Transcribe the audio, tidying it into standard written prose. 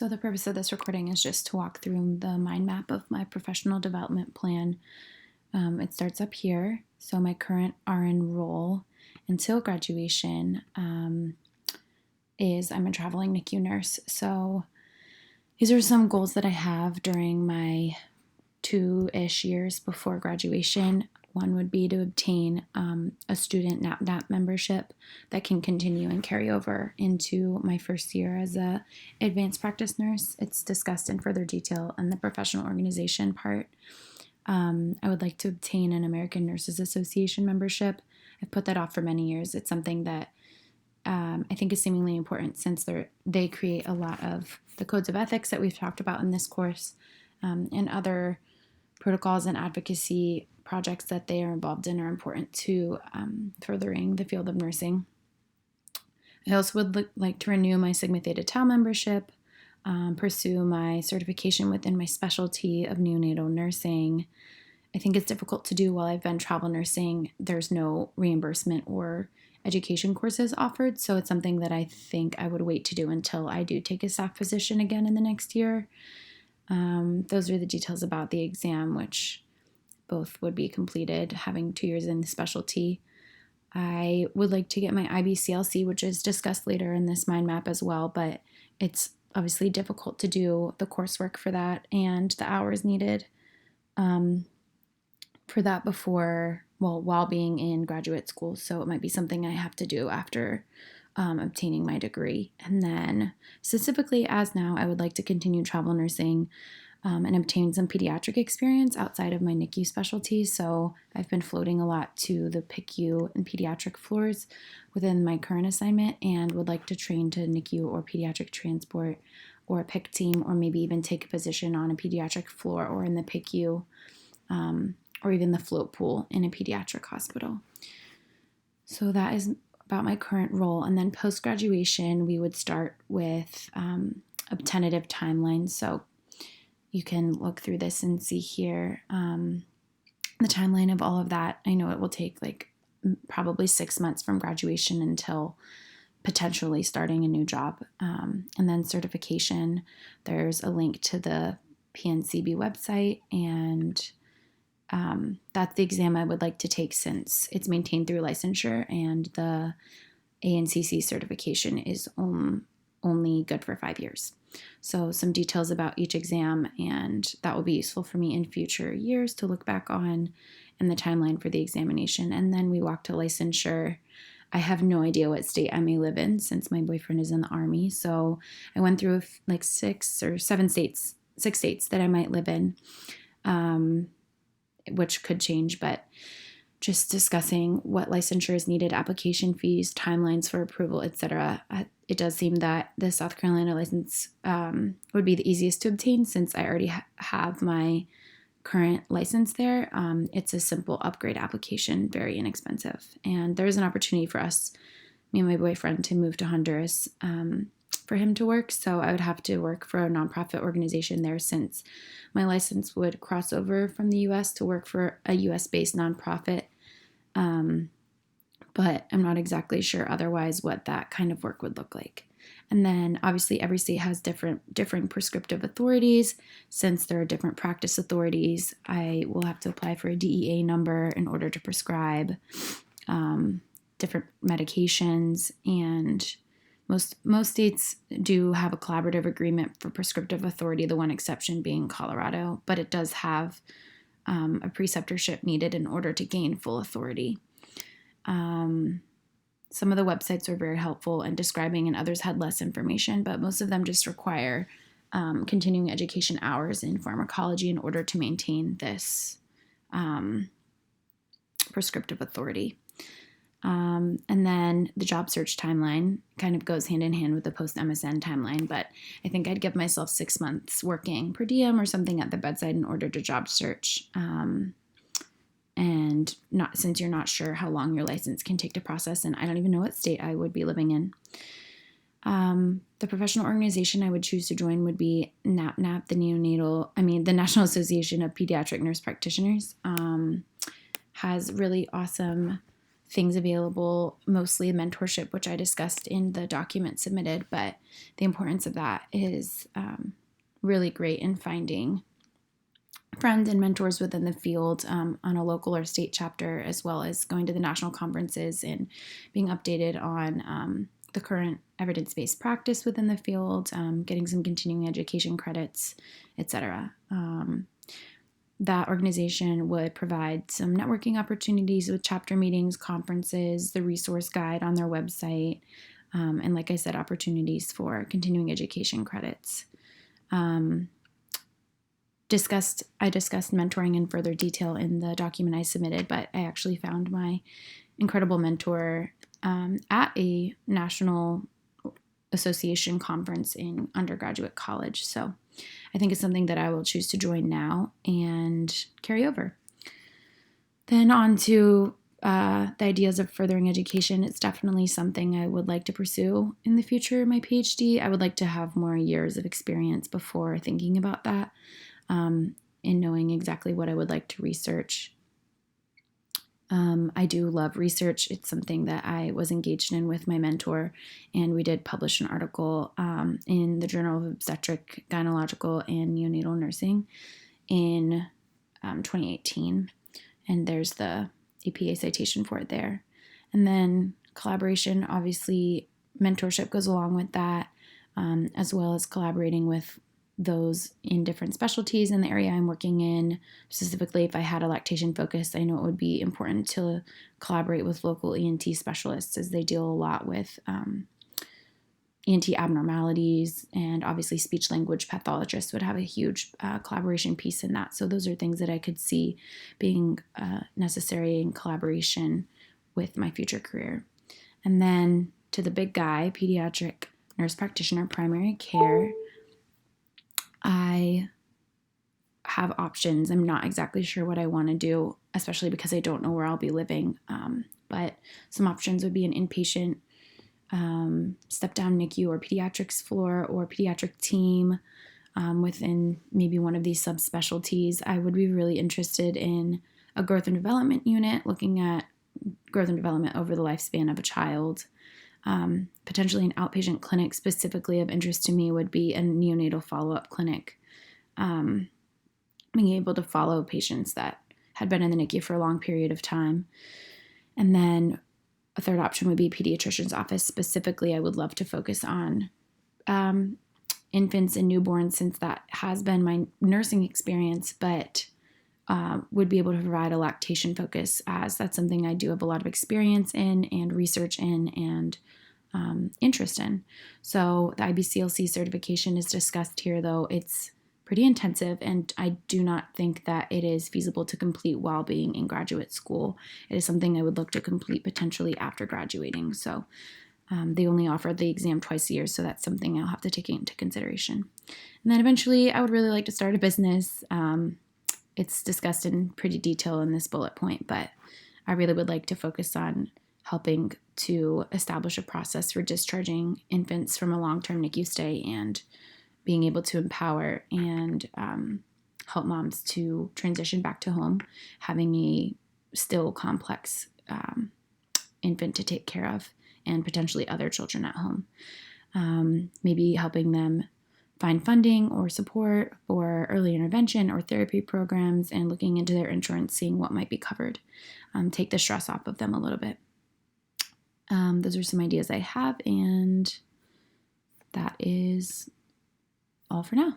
So the purpose of this recording is just to walk through the mind map of my professional development plan. It starts up here. So my current RN role until graduation is I'm a traveling NICU nurse. So these are some goals that I have during my 2-ish years before graduation. One would be to obtain a student NAP membership that can continue and carry over into my first year as a advanced practice nurse. It's discussed in further detail in the professional organization part. I would like to obtain an American Nurses Association membership. I've put that off for many years. It's something that I think is seemingly important since they create a lot of the codes of ethics that we've talked about in this course and other protocols and advocacy projects that they are involved in are important to furthering the field of nursing. I also would like to renew my Sigma Theta Tau membership, pursue my certification within my specialty of neonatal nursing. I think it's difficult to do while I've been travel nursing. There's no reimbursement or education courses offered, so it's something that I think I would wait to do until I do take a staff position again in the next year. Those are the details about the exam, which both would be completed, having 2 years in the specialty. I would like to get my IBCLC, which is discussed later in this mind map as well, but it's obviously difficult to do the coursework for that and the hours needed for that while being in graduate school. So it might be something I have to do after obtaining my degree. And then specifically as now, I would like to continue travel nursing and obtain some pediatric experience outside of my NICU specialty. So I've been floating a lot to the PICU and pediatric floors within my current assignment and would like to train to NICU or pediatric transport or a PIC team, or maybe even take a position on a pediatric floor or in the PICU or even the float pool in a pediatric hospital. So that is about my current role. And then post-graduation, we would start with a tentative timeline. So you can look through this and see here the timeline of all of that. I know it will take probably 6 months from graduation until potentially starting a new job. And then certification, there's a link to the PNCB website, and that's the exam I would like to take since it's maintained through licensure, and the ANCC certification is only good for 5 years. So some details about each exam, and that will be useful for me in future years to look back on, and the timeline for the examination. And then we walk to licensure. I have no idea what state I may live in since my boyfriend is in the Army. So I went through 6 or 7 states, 6 states that I might live in, which could change, but just discussing what licensure is needed, application fees, timelines for approval, etc. It does seem that the South Carolina license would be the easiest to obtain since I already have my current license there. It's a simple upgrade application, very inexpensive. And there's an opportunity for us, me and my boyfriend, to move to Honduras for him to work. So I would have to work for a nonprofit organization there since my license would cross over from the U.S. to work for a U.S.-based nonprofit. But I'm not exactly sure otherwise what that kind of work would look like. And then obviously every state has different prescriptive authorities. Since there are different practice authorities, I will have to apply for a DEA number in order to prescribe different medications. And most states do have a collaborative agreement for prescriptive authority, the one exception being Colorado, but it does have a preceptorship needed in order to gain full authority. Some of the websites were very helpful in describing, and others had less information, but most of them just require continuing education hours in pharmacology in order to maintain this prescriptive authority. And then the job search timeline kind of goes hand in hand with the post-MSN timeline, but I think I'd give myself 6 months working per diem or something at the bedside in order to job search. And not since you're not sure how long your license can take to process, and I don't even know what state I would be living in. The professional organization I would choose to join would be NAPNAP, the National Association of Pediatric Nurse Practitioners. Has really awesome things available, mostly mentorship, which I discussed in the document submitted, but the importance of that is really great in finding friends and mentors within the field on a local or state chapter, as well as going to the national conferences and being updated on the current evidence-based practice within the field, getting some continuing education credits, etc. That organization would provide some networking opportunities with chapter meetings, conferences, the resource guide on their website, and like I said, opportunities for continuing education credits. I discussed mentoring in further detail in the document I submitted, but I actually found my incredible mentor at a national association conference in undergraduate college. So I think it's something that I will choose to join now and carry over. Then on to the ideas of furthering education. It's definitely something I would like to pursue in the future, my PhD. I would like to have more years of experience before thinking about that. In knowing exactly what I would like to research. I do love research. It's something that I was engaged in with my mentor, and we did publish an article in the Journal of Obstetric, Gynecological, and Neonatal Nursing in 2018, and there's the APA citation for it there. And then collaboration, obviously, mentorship goes along with that, as well as collaborating with those in different specialties in the area I'm working in. Specifically, if I had a lactation focus, I know it would be important to collaborate with local ENT specialists, as they deal a lot with ENT abnormalities, and obviously speech language pathologists would have a huge collaboration piece in that. So those are things that I could see being necessary in collaboration with my future career. And then to the big guy, pediatric nurse practitioner, primary care. I have options. I'm not exactly sure what I want to do, especially because I don't know where I'll be living. But some options would be an inpatient step-down NICU or pediatrics floor or pediatric team within maybe one of these subspecialties. I would be really interested in a growth and development unit, looking at growth and development over the lifespan of a child. Potentially an outpatient clinic. Specifically of interest to me would be a neonatal follow-up clinic. Being able to follow patients that had been in the NICU for a long period of time. And then a third option would be a pediatrician's office. Specifically, I would love to focus on infants and newborns, since that has been my nursing experience, but would be able to provide a lactation focus, as that's something I do have a lot of experience in and research in and interest in. So the IBCLC certification is discussed here, though it's pretty intensive, and I do not think that it is feasible to complete while being in graduate school. It is something I would look to complete potentially after graduating. So they only offer the exam twice a year, so that's something I'll have to take into consideration. And then eventually, I would really like to start a business. It's discussed in pretty detail in this bullet point, but I really would like to focus on helping to establish a process for discharging infants from a long-term NICU stay and being able to empower and help moms to transition back to home, having a still complex infant to take care of, and potentially other children at home. Maybe helping them find funding or support for early intervention or therapy programs, and looking into their insurance, seeing what might be covered. Take the stress off of them a little bit. Those are some ideas I have, and that is all for now.